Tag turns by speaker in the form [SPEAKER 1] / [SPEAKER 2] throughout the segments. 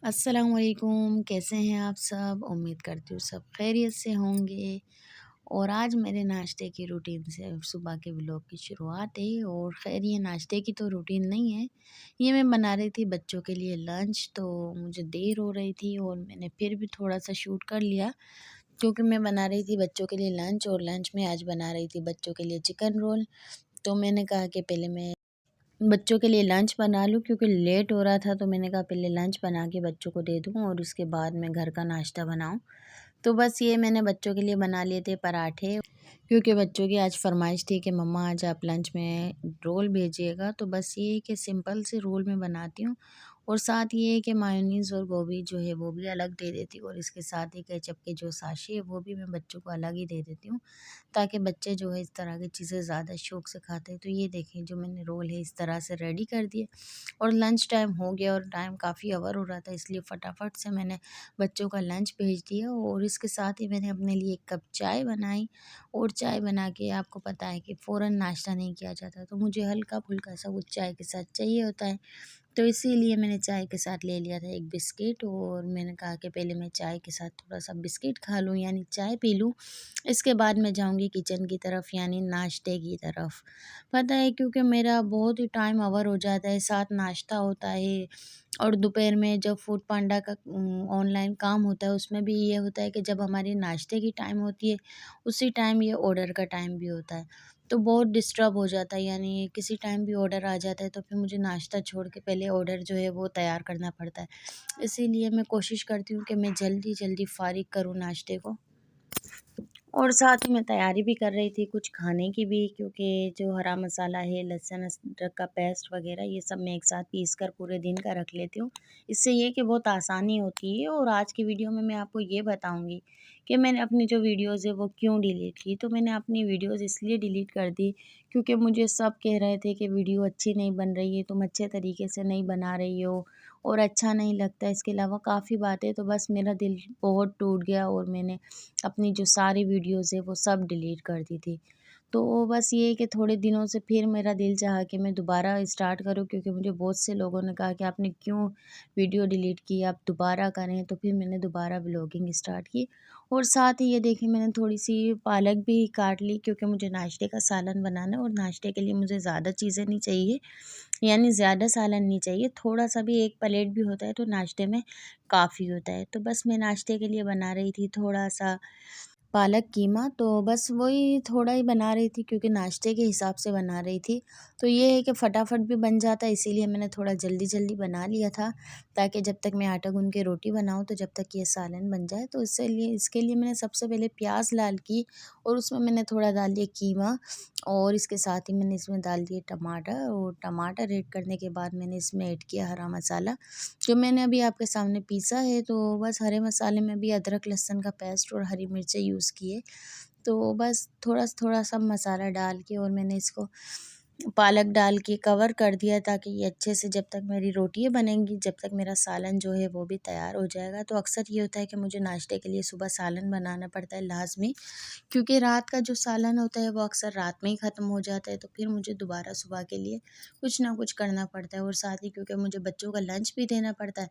[SPEAKER 1] अस्सलामुअलैकुम, कैसे हैं आप सब? उम्मीद करती हूँ सब खैरियत से होंगे। और आज मेरे नाश्ते की रूटीन से सुबह के व्लॉग की शुरुआत है। और ख़ैर ये नाश्ते की तो रूटीन नहीं है, ये मैं बना रही थी बच्चों के लिए लंच। तो मुझे देर हो रही थी और मैंने फिर भी थोड़ा-सा शूट कर लिया, क्योंकि मैं बना रही थी बच्चों के लिए लंच और लंच में आज बना रही थी बच्चों के लिए चिकन रोल। तो मैंने कहा कि पहले मैं बच्चों के लिए लंच बना लूँ, क्योंकि लेट हो रहा था। तो मैंने कहा पहले लंच बना के बच्चों को दे दूँ और उसके बाद मैं घर का नाश्ता बनाऊँ। तो बस ये मैंने बच्चों के लिए बना लिए थे पराठे, क्योंकि बच्चों की आज फ़रमाइश थी कि मम्मा आज आप लंच में रोल भेजिएगा। तो बस ये है कि सिंपल से रोल मैं बनाती हूँ और साथ ये है कि मायोनीज़ और गोभी जो है वो भी अलग दे देती हूँ, और इसके साथ ही केचप के जो साशे है वो भी मैं बच्चों को अलग ही दे देती हूँ, ताकि बच्चे जो है इस तरह की चीज़ें ज़्यादा शौक़ से खाते हैं। तो ये देखें जो मैंने रोल है इस तरह से रेडी कर दिए और लंच टाइम हो गया और टाइम काफ़ी ओवर हो रहा था, इसलिए फटाफट से मैंने बच्चों का लंच भेज दिया। और इसके साथ ही मैंने अपने लिए 1 कप चाय बनाई। और चाय बना के आपको पता है कि फ़ौरन नाश्ता नहीं किया जाता, तो मुझे हल्का-फुल्का सा वो चाय के साथ चाहिए होता है। तो इसीलिए मैंने चाय के साथ ले लिया था 1 बिस्किट, और मैंने कहा कि पहले मैं चाय के साथ थोड़ा-सा बिस्किट खा लूँ, यानी चाय पी लूँ। इसके बाद मैं जाऊँगी किचन की तरफ, यानी नाश्ते की तरफ। पता है, क्योंकि मेरा बहुत ही टाइम ओवर हो जाता है, साथ नाश्ता होता है और दोपहर में जब फूड पांडा का ऑनलाइन काम होता है, उसमें भी ये होता है कि जब हमारी नाश्ते की टाइम होती है, उसी टाइम ये ऑर्डर का टाइम भी होता है। तो बहुत डिस्टर्ब हो जाता है, यानी किसी टाइम भी ऑर्डर आ जाता है, तो फिर मुझे नाश्ता छोड़ के पहले ऑर्डर जो है वो तैयार करना पड़ता है। इसीलिए मैं कोशिश करती हूँ कि मैं जल्दी-जल्दी फ़ारिग करूँ नाश्ते को। और साथ ही मैं तैयारी भी कर रही थी कुछ खाने की भी, क्योंकि जो हरा मसाला है, लहसुन अदरक का पेस्ट वग़ैरह, ये सब मैं एक साथ पीस कर पूरे दिन का रख लेती हूँ। इससे ये कि बहुत आसानी होती है। और आज की वीडियो में मैं आपको ये बताऊँगी कि मैंने अपनी जो वीडियोज़ है वो क्यों डिलीट की। तो मैंने अपनी वीडियोज़ इसलिए डिलीट कर दी, क्योंकि मुझे सब कह रहे थे कि वीडियो अच्छी नहीं बन रही है, तुम अच्छे तरीके से नहीं बना रही हो और अच्छा नहीं लगता। इसके अलावा काफ़ी बातें, तो बस मेरा दिल बहुत टूट गया और मैंने अपनी जो सारी वीडियोज़ है वो सब डिलीट कर दी थी। तो बस ये है कि थोड़े दिनों से फिर मेरा दिल चाहा कि मैं दोबारा स्टार्ट करूँ, क्योंकि मुझे बहुत से लोगों ने कहा कि आपने क्यों वीडियो डिलीट की, आप दोबारा करें। तो फिर मैंने दोबारा व्लॉगिंग स्टार्ट की। और साथ ही ये देखिए मैंने थोड़ी-सी पालक भी काट ली, क्योंकि मुझे नाश्ते का सालन बनाना है और नाश्ते के लिए मुझे ज़्यादा चीज़ें नहीं चाहिए, यानी ज़्यादा सालन नहीं चाहिए, थोड़ा-सा भी 1 प्लेट भी होता है तो नाश्ते में काफ़ी होता है। तो बस मैं नाश्ते के लिए बना रही थी थोड़ा-सा पालक कीमा, तो बस वही थोड़ा ही बना रही थी, क्योंकि नाश्ते के हिसाब से बना रही थी। तो ये है कि फटाफट भी बन जाता है, इसीलिए मैंने थोड़ा जल्दी-जल्दी बना लिया था, ताकि जब तक मैं आटा गूँध के रोटी बनाऊँ तो जब तक ये सालन बन जाए। तो इसके लिए मैंने सबसे पहले प्याज़ लाल की और उसमें मैंने थोड़ा डाल दिया कीमा, और इसके साथ ही मैंने इसमें डाल दिए टमाटर, और टमाटर ऐड करने के बाद मैंने इसमें ऐड किया हरा मसाला, जो मैंने अभी आपके सामने पीसा है। तो बस हरे मसाले में भी अदरक लहसुन का पेस्ट और हरी मिर्चें यूज़ किए। तो बस थोड़ा-थोड़ा सा मसाला डाल के और मैंने इसको पालक डाल के कवर कर दिया, ताकि ये अच्छे से जब तक मेरी रोटियाँ बनेंगी, जब तक मेरा सालन जो है वो भी तैयार हो जाएगा। तो अक्सर ये होता है कि मुझे नाश्ते के लिए सुबह सालन बनाना पड़ता है लाज़मी, क्योंकि रात का जो सालन होता है वो अक्सर रात में ही ख़त्म हो जाता है, तो फिर मुझे दोबारा सुबह के लिए कुछ ना कुछ करना पड़ता है। और साथ ही क्योंकि मुझे बच्चों का लंच भी देना पड़ता है,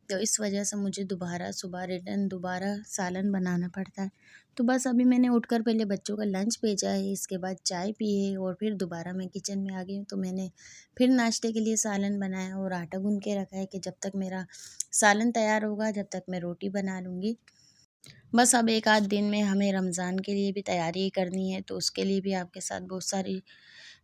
[SPEAKER 1] तो इस वजह से मुझे दोबारा सुबह रिटर्न दोबारा सालन बनाना पड़ता है। तो बस अभी मैंने उठकर पहले बच्चों का लंच भेजा है, इसके बाद चाय पी है और फिर दोबारा मैं किचन में आ गई हूँ। तो मैंने फिर नाश्ते के लिए सालन बनाया और आटा गूँध के रखा है कि जब तक मेरा सालन तैयार होगा, जब तक मैं रोटी बना लूँगी। बस अब 1 आध दिन में हमें रमज़ान के लिए भी तैयारी करनी है, तो उसके लिए भी आपके साथ बहुत सारी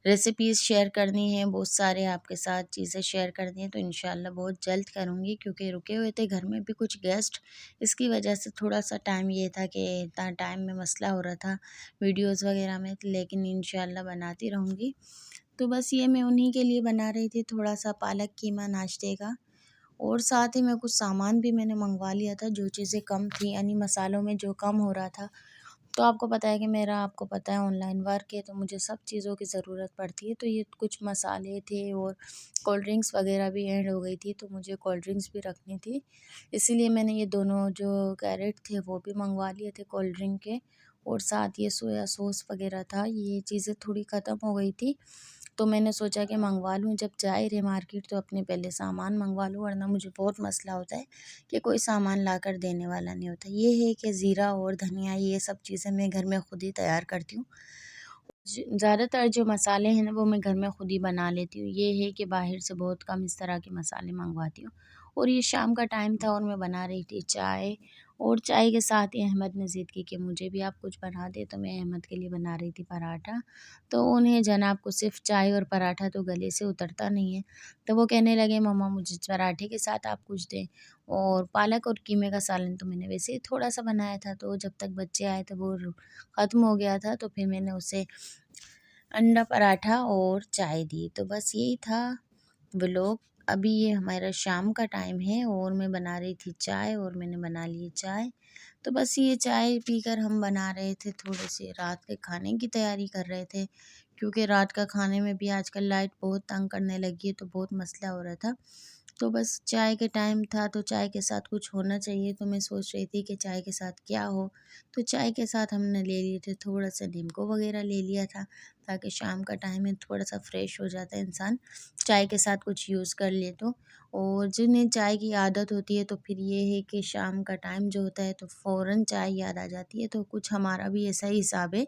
[SPEAKER 1] रेसिपीज़ शेयर करनी है, बहुत सारे आपके साथ चीज़ें शेयर करनी है। तो इंशाल्लाह बहुत जल्द करूँगी, क्योंकि रुके हुए थे घर में भी कुछ गेस्ट, इसकी वजह से थोड़ा-सा टाइम ये था कि इतना टाइम में मसला हो रहा था वीडियोज़ वग़ैरह में, लेकिन इंशाल्लाह बनाती रहूँगी। तो बस ये मैं उन्हीं के लिए बना रही थी थोड़ा-सा पालक कीमा नाश्ते का। और साथ ही मैं कुछ सामान भी मैंने मँगवा लिया था, जो चीज़ें कम थी, यानी मसालों में जो कम हो रहा था। तो आपको पता है कि आपको पता है ऑनलाइन वर्क है, तो मुझे सब चीज़ों की ज़रूरत पड़ती है। तो ये कुछ मसाले थे और कोल्ड ड्रिंक्स वग़ैरह भी ऐड हो गई थी, तो मुझे कोल्ड ड्रिंक्स भी रखनी थी। इसीलिए मैंने ये दोनों जो कैरेट थे वो भी मँगवा लिए थे कोल्ड ड्रिंक के, और साथ ये सोया सॉस वग़ैरह था, ये चीज़ें थोड़ी ख़त्म हो गई थी। तो मैंने सोचा कि मंगवा लूँ, जब जा ही रहे मार्केट तो अपने पहले सामान मंगवा लूँ, वरना मुझे बहुत मसला होता है कि कोई सामान लाकर देने वाला नहीं होता। ये है कि ज़ीरा और धनिया ये सब चीज़ें मैं घर में खुद ही तैयार करती हूँ। ज़्यादातर जो मसाले हैं ना वो मैं घर में खुद ही बना लेती हूँ। ये है कि बाहर से बहुत कम इस तरह के मसाले मँगवाती हूँ। और ये शाम का टाइम था और मैं बना रही थी चाय, और चाय के साथ ही अहमद ने ज़िद की कि मुझे भी आप कुछ बना दें, तो मैं अहमद के लिए बना रही थी पराठा। तो उन्हें जनाब को सिर्फ़ चाय और पराठा तो गले से उतरता नहीं है। तो वो कहने लगे मम्मा मुझे पराठे के साथ आप कुछ दें। और पालक और कीमे का सालन तो मैंने वैसे ही थोड़ा-सा बनाया था, तो जब तक बच्चे आए तो वो ख़त्म हो गया था, तो फिर मैंने उसे अंडा पराठा और चाय दी। तो बस यही था व्लॉग। अभी ये हमारा शाम का टाइम है और मैं बना रही थी चाय और मैंने बना ली चाय। तो बस ये चाय पीकर हम बना रहे थे, थोड़े से रात के खाने की तैयारी कर रहे थे, क्योंकि रात का खाने में भी आजकल लाइट बहुत तंग करने लगी है, तो बहुत मसला हो रहा था। तो बस चाय के टाइम था तो चाय के साथ कुछ होना चाहिए, तो मैं सोच रही थी कि चाय के साथ क्या हो। तो चाय के साथ हमने ले लिए थे थोड़ा सा नींबू वगैरह ले लिया था, ताकि शाम का टाइम में थोड़ा सा फ्रेश हो जाता है इंसान, चाय के साथ कुछ यूज़ कर ले तो। और जिन्हें चाय की आदत होती है तो फिर ये है कि शाम का टाइम जो होता है तो फ़ौरन चाय याद आ जाती है। तो कुछ हमारा भी ऐसा ही हिसाब है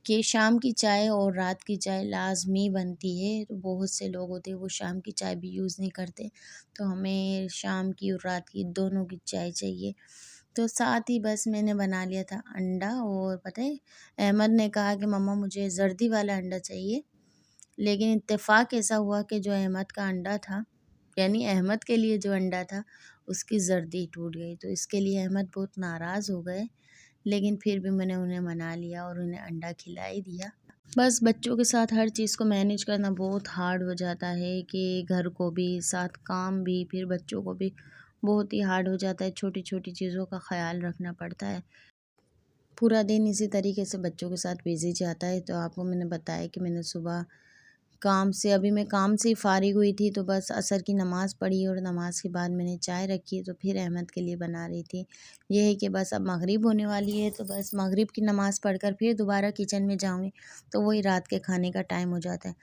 [SPEAKER 1] कि शाम की चाय और रात की चाय लाज़मी बनती है। तो बहुत से लोग होते हैं वो शाम की चाय भी यूज़ नहीं करते, तो हमें शाम की और रात की दोनों की चाय चाहिए। तो साथ ही बस मैंने बना लिया था अंडा, और पता है अहमद ने कहा कि मम्मा मुझे जर्दी वाला अंडा चाहिए। लेकिन इत्तेफ़ाक ऐसा हुआ कि जो अहमद का अंडा था, यानी अहमद के लिए जो अंडा था, उसकी जर्दी टूट गई। तो इसके लिए अहमद बहुत नाराज़ हो गए, लेकिन फिर भी मैंने उन्हें मना लिया और उन्हें अंडा खिला ही दिया। बस बच्चों के साथ हर चीज़ को मैनेज करना बहुत हार्ड हो जाता है कि घर को भी, साथ काम भी, फिर बच्चों को भी बहुत ही हार्ड हो जाता है। छोटी-छोटी चीज़ों का ख़्याल रखना पड़ता है। पूरा दिन इसी तरीके से बच्चों के साथ बिज़ी जाता है। तो आपको मैंने बताया कि मैंने सुबह मैं काम से ही फ़ारिग हुई थी, तो बस असर की नमाज़ पढ़ी और नमाज़ के बाद मैंने चाय रखी, तो फिर अहमद के लिए बना रही थी। ये है कि बस अब मगरिब होने वाली है, तो बस मगरिब की नमाज़ पढ़कर फिर दोबारा किचन में जाऊँगी, तो वही रात के खाने का टाइम हो जाता है।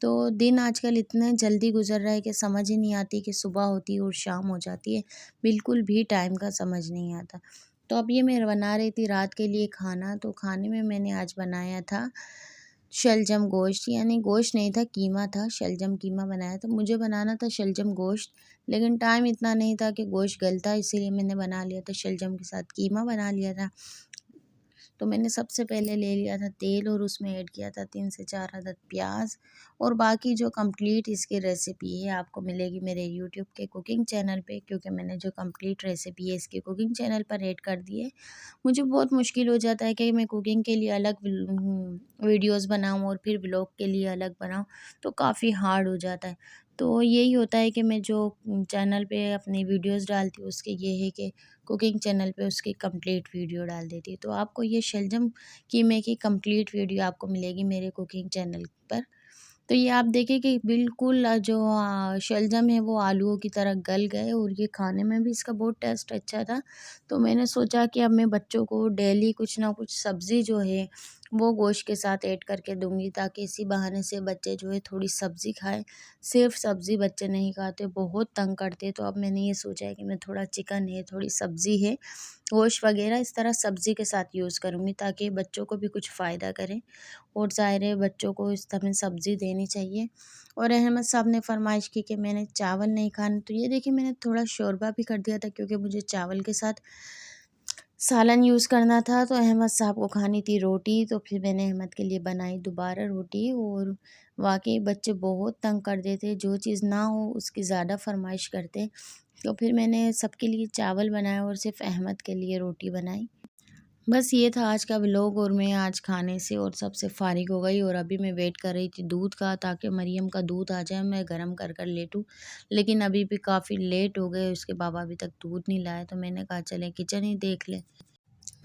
[SPEAKER 1] तो दिन आजकल इतने जल्दी गुज़र रहा है कि समझ ही नहीं आती कि सुबह होती है और शाम हो जाती है, बिल्कुल भी टाइम का समझ नहीं आता। तो अब ये मैं बना रही थी रात के लिए खाना, तो खाने में मैंने आज बनाया था शलजम गोश्त, यानी गोश्त नहीं था, कीमा था, शलजम कीमा बनाया था। मुझे बनाना था शलजम गोश्त, लेकिन टाइम इतना नहीं था कि गोश्त गलता, इसीलिए मैंने बना लिया था शलजम के साथ कीमा बना लिया था। तो मैंने सबसे पहले ले लिया था तेल और उसमें ऐड किया था 3 से 4 अदद प्याज, और बाकी जो कंप्लीट इसकी रेसिपी है आपको मिलेगी मेरे यूट्यूब के कुकिंग चैनल पे, क्योंकि मैंने जो कंप्लीट रेसिपी है इसके कुकिंग चैनल पर ऐड कर दी है। मुझे बहुत मुश्किल हो जाता है कि मैं कुकिंग के लिए अलग वीडियोज़ बनाऊँ और फिर व्लॉग के लिए अलग बनाऊँ, तो काफ़ी हार्ड हो जाता है। तो यही होता है कि मैं जो चैनल पे अपनी वीडियोज़ डालती हूँ उसके ये है कि कुकिंग चैनल पे उसकी कंप्लीट वीडियो डाल देती हूँ। तो आपको ये शलजम कीमे की कंप्लीट वीडियो आपको मिलेगी मेरे कुकिंग चैनल पर। तो ये आप देखें कि बिल्कुल शलजम है वो आलूओं की तरह गल गए, और ये खाने में भी इसका बहुत टेस्ट अच्छा था। तो मैंने सोचा कि अब मैं बच्चों को डेली कुछ ना कुछ सब्ज़ी जो है वो गोश्त के साथ ऐड करके दूँगी, ताकि इसी बहाने से बच्चे जो है थोड़ी सब्ज़ी खाएँ। सिर्फ़ सब्ज़ी बच्चे नहीं खाते, बहुत तंग करते। तो अब मैंने ये सोचा है कि मैं थोड़ा चिकन है, थोड़ी सब्ज़ी है, गोश्त वग़ैरह इस तरह सब्ज़ी के साथ यूज़ करूँगी, ताकि बच्चों को भी कुछ फ़ायदा करे। और ज़ाहिर है बच्चों को इस समय सब्ज़ी देनी चाहिए। और अहमद साहब ने फ़रमाइश की कि मैंने चावल नहीं खाने, तो ये देखिए मैंने थोड़ा शोरबा भी कर दिया था, क्योंकि मुझे चावल के साथ सालन यूज़ करना था। तो अहमद साहब को खानी थी रोटी, तो फिर मैंने अहमद के लिए बनाई दोबारा रोटी। और वाक़ई बच्चे बहुत तंग कर देते, जो चीज़ ना हो उसकी ज़्यादा फ़रमाइश करते। तो फिर मैंने सबके लिए चावल बनाया और सिर्फ़ अहमद के लिए रोटी बनाई। बस ये था आज का व्लॉग, और मैं आज खाने से और सबसे फ़ारिग हो गई, और अभी मैं वेट कर रही थी दूध का, ताकि मरियम का दूध आ जाए मैं गरम कर कर लेटूँ। लेकिन अभी भी काफ़ी लेट हो गए, उसके बाबा अभी तक दूध नहीं लाए, तो मैंने कहा चलें किचन ही देख लें।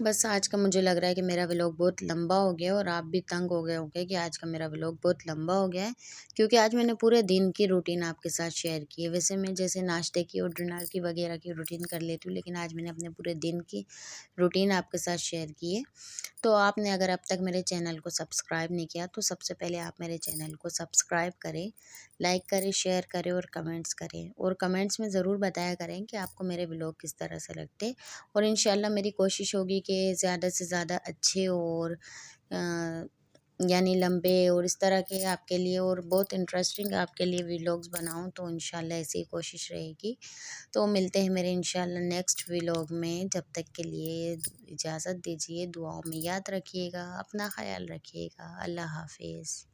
[SPEAKER 1] बस आज का मुझे लग रहा है कि मेरा व्लॉग बहुत लंबा हो गया और आप भी तंग हो गए होंगे कि आज का मेरा व्लॉग बहुत लंबा हो गया है, क्योंकि आज मैंने पूरे दिन की रूटीन आपके साथ शेयर की है। वैसे मैं जैसे नाश्ते की और डिनर की वगैरह की रूटीन कर लेती हूँ, लेकिन आज मैंने अपने पूरे दिन की रूटीन आपके साथ शेयर की है। तो आपने अगर अब तक मेरे चैनल को सब्सक्राइब नहीं किया, तो सबसे पहले आप मेरे चैनल को सब्सक्राइब करें, लाइक करें, शेयर करें और कमेंट्स करें। और कमेंट्स में ज़रूर बताया करें कि आपको मेरे व्लॉग किस तरह से लगते। और इंशाल्लाह मेरी कोशिश होगी कि ज़्यादा से ज़्यादा अच्छे और अ, यानी लंबे और इस तरह के आपके लिए और बहुत इंटरेस्टिंग आपके लिए व्लॉग्स बनाऊं, तो इंशाल्लाह ऐसी ही कोशिश रहेगी। तो मिलते हैं मेरे इंशाल्लाह नेक्स्ट व्लॉग में। जब तक के लिए इजाज़त दीजिए, दुआओं में याद रखिएगा, अपना ख्याल रखिएगा। अल्लाह हाफिज़।